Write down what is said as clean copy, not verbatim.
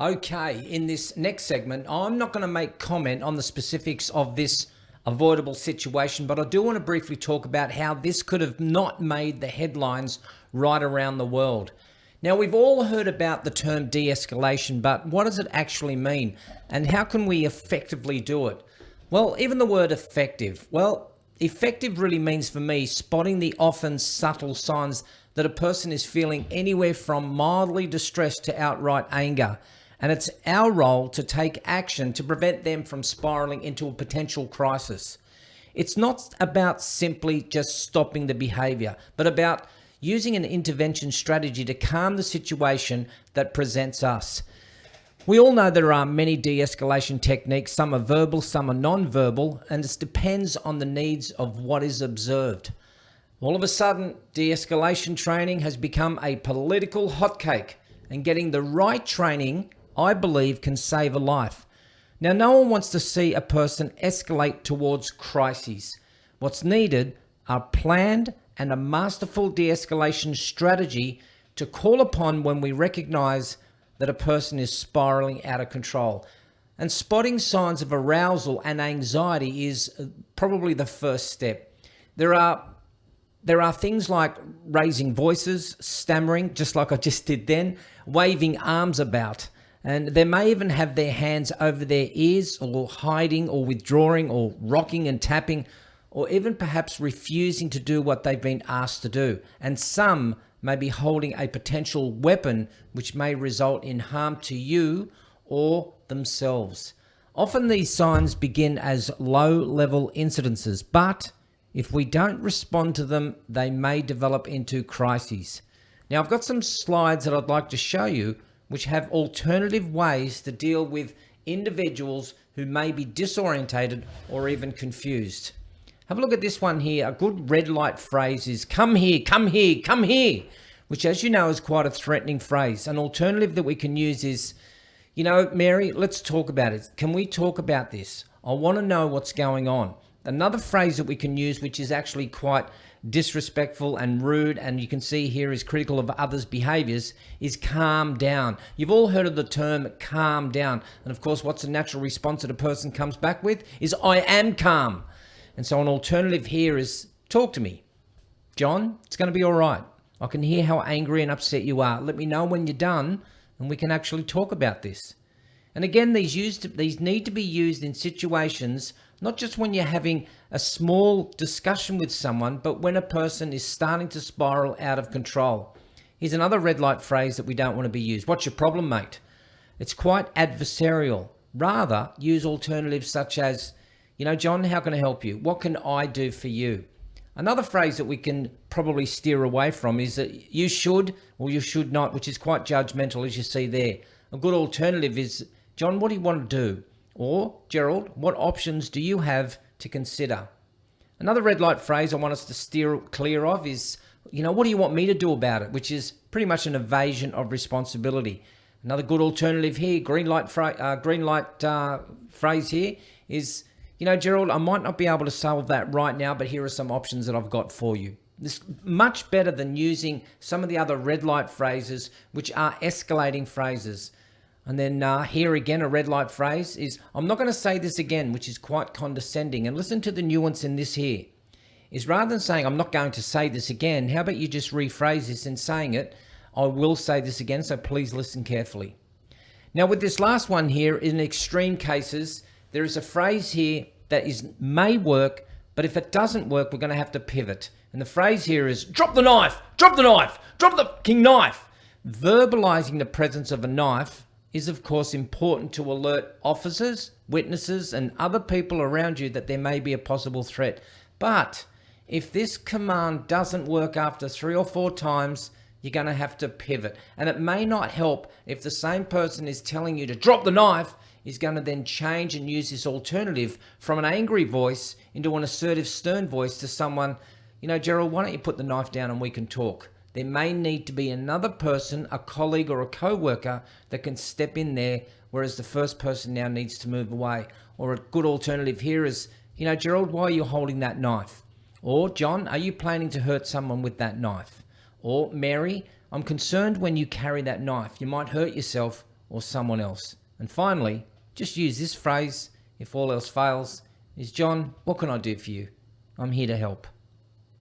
Okay, in this next segment, I'm not going to make comment on the specifics of this avoidable situation, but I do want to briefly talk about how this could have not made the headlines right around the world. Now, we've all heard about the term de-escalation, but what does it actually mean? And how can we effectively do it? Well, even the word effective. Well, effective really means for me spotting the often subtle signs that a person is feeling anywhere from mildly distressed to outright anger. And it's our role to take action to prevent them from spiraling into a potential crisis. It's not about simply just stopping the behavior, but about using an intervention strategy to calm the situation that presents us. We all know there are many de-escalation techniques. Some are verbal, some are non-verbal, and it depends on the needs of what is observed. All of a sudden, de-escalation training has become a political hotcake, and getting the right training, I believe, can save a life. Now, no one wants to see a person escalate towards crises. What's needed are planned and a masterful de-escalation strategy to call upon when we recognize that a person is spiraling out of control. And spotting signs of arousal and anxiety is probably the first step. There are things like raising voices, stammering, just like I just did then, waving arms about. And they may even have their hands over their ears, or hiding or withdrawing or rocking and tapping, or even perhaps refusing to do what they've been asked to do. And some may be holding a potential weapon which may result in harm to you or themselves. Often these signs begin as low-level incidences, but if we don't respond to them, they may develop into crises. Now, I've got some slides that I'd like to show you which have alternative ways to deal with individuals who may be disorientated or even confused. Have a look at this one here. A good red light phrase is "come here, come here, come here," which, as you know, is quite a threatening phrase. An alternative that we can use is, "Mary, let's talk about it. Can we talk about this? I want to know what's going on." Another phrase that we can use, which is actually quite disrespectful and rude, and you can see here is critical of others' behaviors, is "calm down." You've all heard of the term "calm down." And of course, what's the natural response that a person comes back with is "I am calm." And so an alternative here is "talk to me. John, it's going to be all right. I can hear how angry and upset you are. Let me know when you're done and we can actually talk about this." And again, these need to be used in situations, not just when you're having a small discussion with someone, but when a person is starting to spiral out of control. Here's another red light phrase that we don't want to be used. "What's your problem, mate?" It's quite adversarial. Rather, use alternatives such as, "John, how can I help you? What can I do for you?" Another phrase that we can probably steer away from is that "you should" or "you should not," which is quite judgmental, as you see there. A good alternative is, "John, what do you want to do?" Or, "Gerald, what options do you have to consider?" Another red light phrase I want us to steer clear of is, "What do you want me to do about it?" which is pretty much an evasion of responsibility. Another good alternative here, green light phrase here is, "Gerald, I might not be able to solve that right now, but here are some options that I've got for you." This is much better than using some of the other red light phrases, which are escalating phrases. And then here again, a red light phrase is, "I'm not going to say this again," which is quite condescending. And listen to the nuance in this here. Is rather than saying, "I'm not going to say this again," how about you just rephrase this in saying it, "I will say this again, so please listen carefully." Now, with this last one here, in extreme cases, there is a phrase here that may work, but if it doesn't work, we're going to have to pivot. And the phrase here is, "drop the knife, drop the knife, drop the king knife." Verbalizing the presence of a knife is, of course, important to alert officers, witnesses, and other people around you that there may be a possible threat. But if this command doesn't work after 3 or 4 times, you're going to have to pivot. And it may not help if the same person is telling you to drop the knife is going to then change and use this alternative from an angry voice into an assertive, stern voice to someone, "Gerald, why don't you put the knife down and we can talk?" There may need to be another person, a colleague or a co-worker, that can step in there, whereas the first person now needs to move away. Or a good alternative here is, "Gerald, why are you holding that knife?" Or, "John, are you planning to hurt someone with that knife?" Or, "Mary, I'm concerned when you carry that knife. You might hurt yourself or someone else. And finally, just use this phrase if all else fails, is, John, what can I do for you? I'm here to help.